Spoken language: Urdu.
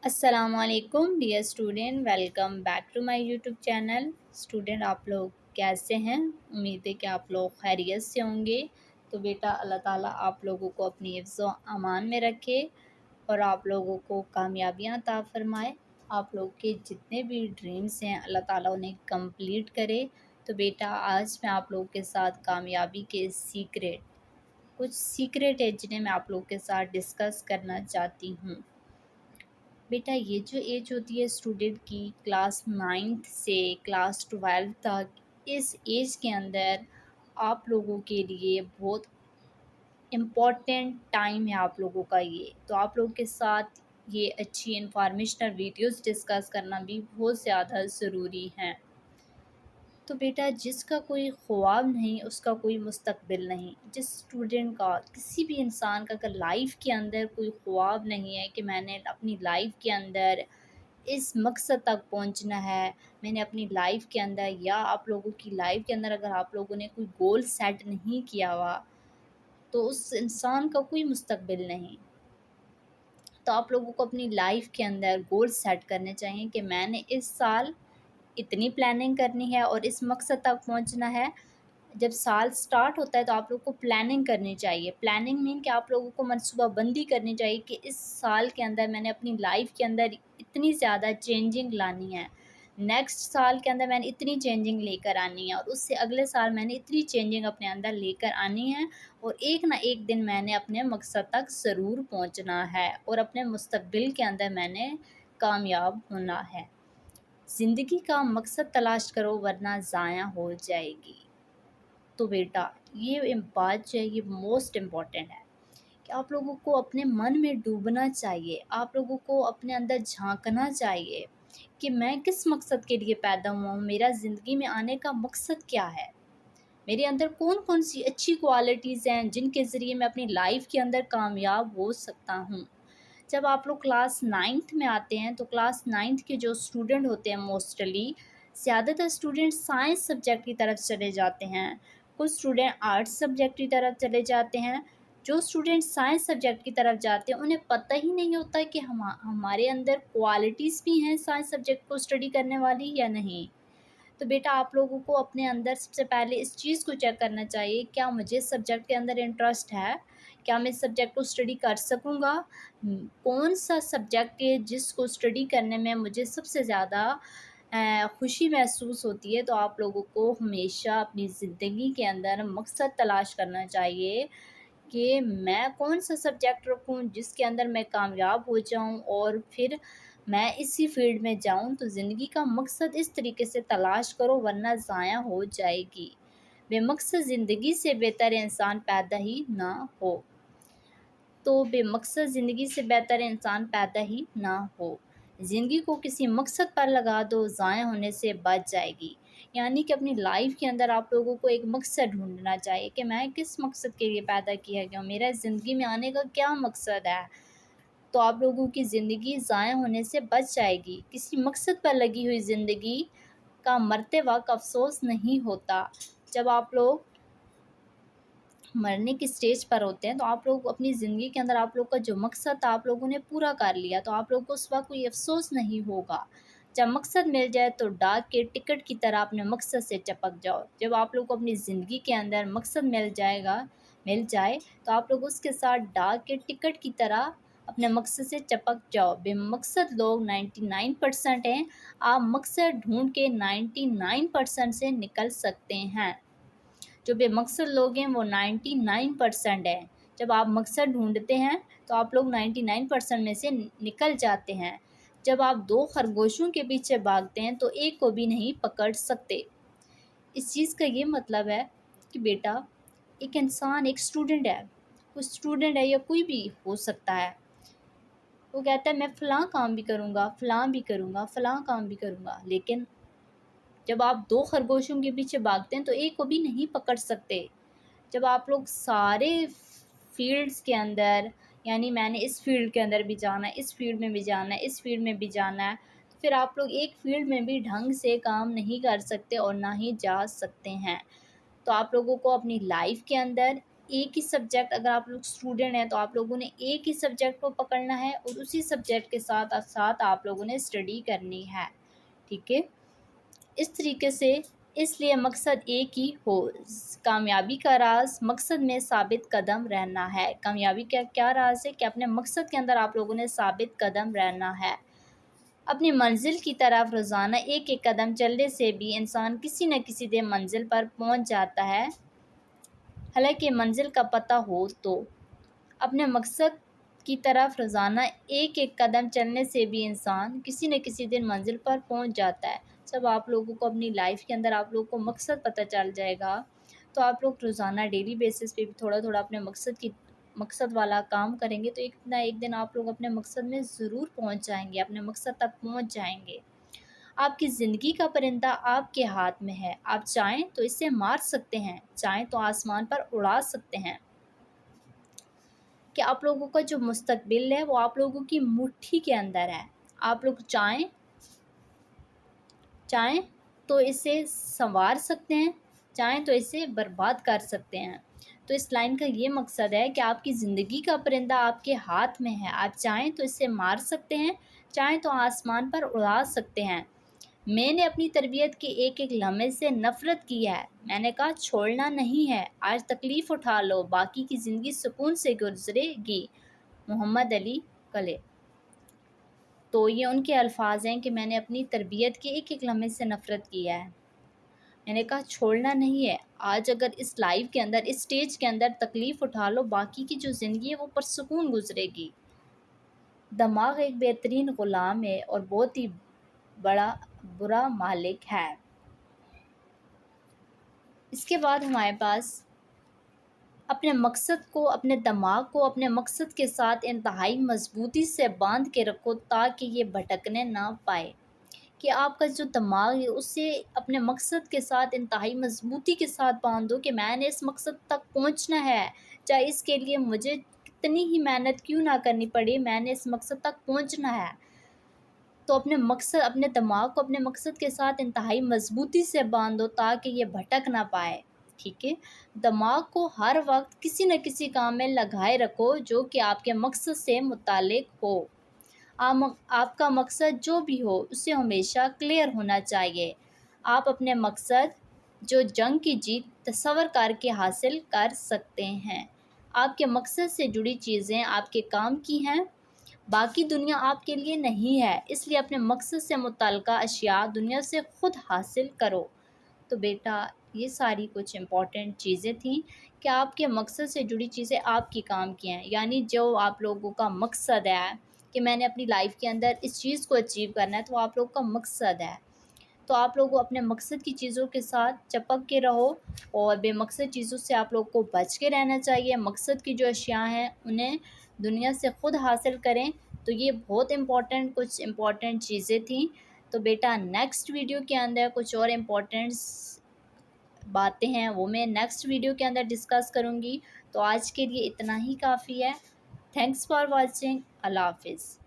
السلام علیکم dear student, welcome back to my YouTube channel. Student آپ لوگ کیسے ہیں؟ امید ہے کہ آپ لوگ خیریت سے ہوں گے۔ تو بیٹا اللہ تعالیٰ آپ لوگوں کو اپنی حفظ و امان میں رکھے اور آپ لوگوں کو کامیابیاں عطا فرمائے۔ آپ لوگ کے جتنے بھی ڈریمز ہیں اللہ تعالیٰ انہیں کمپلیٹ کرے۔ تو بیٹا آج میں آپ لوگوں کے ساتھ کامیابی کے کچھ سیکریٹ ہے جنہیں میں آپ لوگوں کے ساتھ ڈسکس کرنا چاہتی ہوں۔ بیٹا یہ جو ایج ہوتی ہے اسٹوڈنٹ کی کلاس 9 سے کلاس 12 تک، اس ایج کے اندر آپ لوگوں کے لیے بہت امپورٹنٹ ٹائم ہے آپ لوگوں کا یہ۔ تو آپ لوگوں کے ساتھ یہ اچھی انفارمیشنل ویڈیوز ڈسکس کرنا بھی بہت زیادہ ضروری ہیں۔ تو بیٹا جس کا کوئی خواب نہیں اس کا کوئی مستقبل نہیں۔ جس اسٹوڈنٹ کا، کسی بھی انسان کا اگر لائف کے اندر کوئی خواب نہیں ہے کہ میں نے اپنی لائف کے اندر اس مقصد تک پہنچنا ہے، میں نے اپنی لائف کے اندر یا آپ لوگوں کی لائف کے اندر اگر آپ لوگوں نے کوئی گول سیٹ نہیں کیا ہوا تو اس انسان کا کوئی مستقبل نہیں۔ تو آپ لوگوں کو اپنی لائف کے اندر گول سیٹ کرنے چاہیے کہ میں نے اس سال اتنی پلاننگ کرنی ہے اور اس مقصد تک پہنچنا ہے۔ جب سال سٹارٹ ہوتا ہے تو آپ لوگوں کو پلاننگ کرنی چاہیے۔ پلاننگ مین کہ آپ لوگوں کو منصوبہ بندی کرنی چاہیے کہ اس سال کے اندر میں نے اپنی لائف کے اندر اتنی زیادہ چینجنگ لانی ہے، نیکسٹ سال کے اندر میں نے اتنی چینجنگ لے کر آنی ہے، اور اس سے اگلے سال میں نے اتنی چینجنگ اپنے اندر لے کر آنی ہے، اور ایک نہ ایک دن میں نے اپنے مقصد تک ضرور پہنچنا ہے اور اپنے مستقبل کے اندر میں نے کامیاب ہونا ہے۔ زندگی کا مقصد تلاش کرو ورنہ ضائع ہو جائے گی۔ تو بیٹا یہ بات جو ہے یہ موسٹ امپورٹنٹ ہے کہ آپ لوگوں کو اپنے من میں ڈوبنا چاہیے، آپ لوگوں کو اپنے اندر جھانکنا چاہیے کہ میں کس مقصد کے لیے پیدا ہوا ہوں، میرا زندگی میں آنے کا مقصد کیا ہے، میرے اندر کون کون سی اچھی کوالٹیز ہیں جن کے ذریعے میں اپنی لائف کے اندر کامیاب ہو سکتا ہوں۔ جب آپ لوگ کلاس 9 میں آتے ہیں تو کلاس 9 کے جو اسٹوڈنٹ ہوتے ہیں موسٹلی زیادہ تر اسٹوڈنٹ سائنس سبجیکٹ کی طرف چلے جاتے ہیں، کچھ اسٹوڈنٹ آرٹس سبجیکٹ کی طرف چلے جاتے ہیں۔ جو اسٹوڈنٹ سائنس سبجیکٹ کی طرف جاتے ہیں انہیں پتہ ہی نہیں ہوتا کہ ہمارے اندر کوالٹیز بھی ہیں سائنس سبجیکٹ کو اسٹڈی کرنے والی یا نہیں۔ تو بیٹا آپ لوگوں کو اپنے اندر سب سے پہلے اس چیز کو چیک کرنا چاہیے، کیا مجھے سبجیکٹ کے اندر انٹرسٹ ہے، کیا میں اس سبجیکٹ کو اسٹڈی کر سکوں گا، کون سا سبجیکٹ ہے جس کو اسٹڈی کرنے میں مجھے سب سے زیادہ خوشی محسوس ہوتی ہے۔ تو آپ لوگوں کو ہمیشہ اپنی زندگی کے اندر مقصد تلاش کرنا چاہیے کہ میں کون سا سبجیکٹ رکھوں جس کے اندر میں کامیاب ہو جاؤں اور پھر میں اسی فیلڈ میں جاؤں۔ تو زندگی کا مقصد اس طریقے سے تلاش کرو ورنہ ضائع ہو جائے گی۔ بے مقصد زندگی سے بہتر انسان پیدا ہی نہ ہو۔ تو بے مقصد زندگی سے بہتر انسان پیدا ہی نہ ہو۔ زندگی کو کسی مقصد پر لگا دو، ضائع ہونے سے بچ جائے گی۔ یعنی کہ اپنی لائف کے اندر آپ لوگوں کو ایک مقصد ڈھونڈنا چاہیے کہ میں کس مقصد کے لیے پیدا کیا گیا ہوں، میرا زندگی میں آنے کا کیا مقصد ہے۔ تو آپ لوگوں کی زندگی ضائع ہونے سے بچ جائے گی۔ کسی مقصد پر لگی ہوئی زندگی کا مرتے وقت افسوس نہیں ہوتا۔ جب آپ لوگ مرنے کی سٹیج پر ہوتے ہیں تو آپ لوگ اپنی زندگی کے اندر آپ لوگ کا جو مقصد تھا آپ لوگوں نے پورا کر لیا، تو آپ لوگوں کو اس وقت کوئی افسوس نہیں ہوگا۔ جب مقصد مل جائے تو ڈاک کے ٹکٹ کی طرح اپنے مقصد سے چپک جاؤ۔ جب آپ لوگ کو اپنی زندگی کے اندر مقصد مل جائے تو آپ لوگ اس کے ساتھ ڈاک کے ٹکٹ کی طرح اپنے مقصد سے چپک جاؤ۔ بے مقصد لوگ 99% ہیں، آپ مقصد ڈھونڈ کے 99% سے نکل سکتے ہیں۔ جو بے مقصد لوگ ہیں وہ 99% ہیں۔ جب آپ مقصد ڈھونڈتے ہیں تو آپ لوگ 99% میں سے نکل جاتے ہیں۔ جب آپ 2 خرگوشوں کے پیچھے بھاگتے ہیں تو ایک کو بھی نہیں پکڑ سکتے۔ اس چیز کا یہ مطلب ہے کہ بیٹا ایک انسان ایک اسٹوڈنٹ ہے، کوئی اسٹوڈنٹ ہے یا کوئی بھی ہو سکتا ہے، وہ کہتا ہے میں فلاں کام بھی کروں گا، فلاں بھی کروں گا، فلاں کام بھی کروں گا، لیکن جب آپ 2 خرگوشوں کے پیچھے بھاگتے ہیں تو ایک کو بھی نہیں پکڑ سکتے۔ جب آپ لوگ سارے فیلڈز کے اندر، یعنی میں نے اس فیلڈ کے اندر بھی جانا ہے، اس فیلڈ میں بھی جانا ہے، اس فیلڈ میں بھی جانا ہے، تو پھر آپ لوگ ایک فیلڈ میں بھی ڈھنگ سے کام نہیں کر سکتے اور نہ ہی جا سکتے ہیں۔ تو آپ لوگوں کو اپنی لائف کے اندر ایک ہی سبجیکٹ، اگر آپ لوگ اسٹوڈنٹ ہیں تو آپ لوگوں نے ایک ہی سبجیکٹ کو پکڑنا ہے اور اسی سبجیکٹ کے ساتھ ساتھ آپ لوگوں نے اسٹڈی کرنی ہے، ٹھیک ہے؟ اس طریقے سے اس لیے مقصد ایک ہی ہو۔ کامیابی کا راز مقصد میں ثابت قدم رہنا ہے۔ کامیابی کا کیا راز ہے؟ کہ اپنے مقصد کے اندر آپ لوگوں نے ثابت قدم رہنا ہے۔ اپنی منزل کی طرف روزانہ ایک ایک قدم چلنے سے بھی انسان کسی نہ کسی دن منزل پر پہنچ جاتا ہے، حالانکہ منزل کا پتہ ہو تو۔ اپنے مقصد کی طرف روزانہ ایک ایک قدم چلنے سے بھی انسان کسی نہ کسی دن منزل پر پہنچ جاتا ہے۔ جب آپ لوگوں کو اپنی لائف کے اندر آپ لوگوں کو مقصد پتہ چل جائے گا تو آپ لوگ روزانہ ڈیلی بیسس پہ بھی تھوڑا تھوڑا اپنے مقصد والا کام کریں گے تو ایک نہ ایک دن آپ لوگ اپنے مقصد میں ضرور پہنچ جائیں گے، اپنے مقصد تک پہنچ جائیں گے۔ آپ کی زندگی کا پرندہ آپ کے ہاتھ میں ہے، آپ چاہیں تو اسے مار سکتے ہیں، چاہیں تو آسمان پر اڑا سکتے ہیں۔ کہ آپ لوگوں کا جو مستقبل ہے وہ آپ لوگوں کی مٹھی کے اندر ہے، آپ لوگ چاہیں تو اسے سنوار سکتے ہیں، چاہیں تو اسے برباد کر سکتے ہیں۔ تو اس لائن کا یہ مقصد ہے کہ آپ کی زندگی کا پرندہ آپ کے ہاتھ میں ہے، آپ چاہیں تو اسے مار سکتے ہیں، چاہیں تو آسمان پر اڑا سکتے ہیں۔ میں نے اپنی تربیت کے ایک ایک لمحے سے نفرت کی ہے، میں نے کہا چھوڑنا نہیں ہے، آج تکلیف اٹھا لو، باقی کی زندگی سکون سے گزرے گی۔ محمد علی کلے۔ تو یہ ان کے الفاظ ہیں کہ میں نے اپنی تربیت کے ایک ایک لمحے سے نفرت کی ہے، میں نے کہا چھوڑنا نہیں ہے، آج اگر اس لائف کے اندر اس سٹیج کے اندر تکلیف اٹھا لو، باقی کی جو زندگی ہے وہ پرسکون گزرے گی۔ دماغ ایک بہترین غلام ہے اور بہت ہی برا مالک ہے۔ اس کے بعد ہمارے پاس اپنے مقصد کو، اپنے دماغ کو اپنے مقصد کے ساتھ انتہائی مضبوطی سے باندھ کے رکھو تاکہ یہ بھٹکنے نہ پائے۔ کہ آپ کا جو دماغ ہے اسے اپنے مقصد کے ساتھ انتہائی مضبوطی کے ساتھ باندھو کہ میں نے اس مقصد تک پہنچنا ہے، چاہے اس کے لیے مجھے کتنی ہی محنت کیوں نہ کرنی پڑے، میں نے اس مقصد تک پہنچنا ہے۔ تو اپنے دماغ کو اپنے مقصد کے ساتھ انتہائی مضبوطی سے باندھو تاکہ یہ بھٹک نہ پائے، ٹھیک ہے؟ دماغ کو ہر وقت کسی نہ کسی کام میں لگائے رکھو جو کہ آپ کے مقصد سے متعلق ہو۔ آپ کا مقصد جو بھی ہو اسے ہمیشہ کلیئر ہونا چاہیے۔ آپ اپنے مقصد جو جنگ کی جیت تصور کر کے حاصل کر سکتے ہیں۔ آپ کے مقصد سے جڑی چیزیں آپ کے کام کی ہیں، باقی دنیا آپ کے لیے نہیں ہے، اس لیے اپنے مقصد سے متعلقہ اشیاء دنیا سے خود حاصل کرو۔ تو بیٹا یہ ساری کچھ امپورٹنٹ چیزیں تھیں کہ آپ کے مقصد سے جڑی چیزیں آپ کی کام کی ہیں، یعنی جو آپ لوگوں کا مقصد ہے کہ میں نے اپنی لائف کے اندر اس چیز کو اچیو کرنا ہے تو آپ لوگوں کا مقصد ہے، تو آپ لوگوں اپنے مقصد کی چیزوں کے ساتھ چپک کے رہو اور بے مقصد چیزوں سے آپ لوگ کو بچ کے رہنا چاہیے۔ مقصد کی جو اشیاء ہیں انہیں دنیا سے خود حاصل کریں۔ تو یہ بہت کچھ امپورٹنٹ چیزیں تھیں۔ تو بیٹا نیکسٹ ویڈیو کے اندر کچھ اور امپورٹنٹ باتیں ہیں وہ میں نیکسٹ ویڈیو کے اندر ڈسکس کروں گی۔ تو آج کے لیے اتنا ہی کافی ہے۔ Thanks for watching. اللہ حافظ۔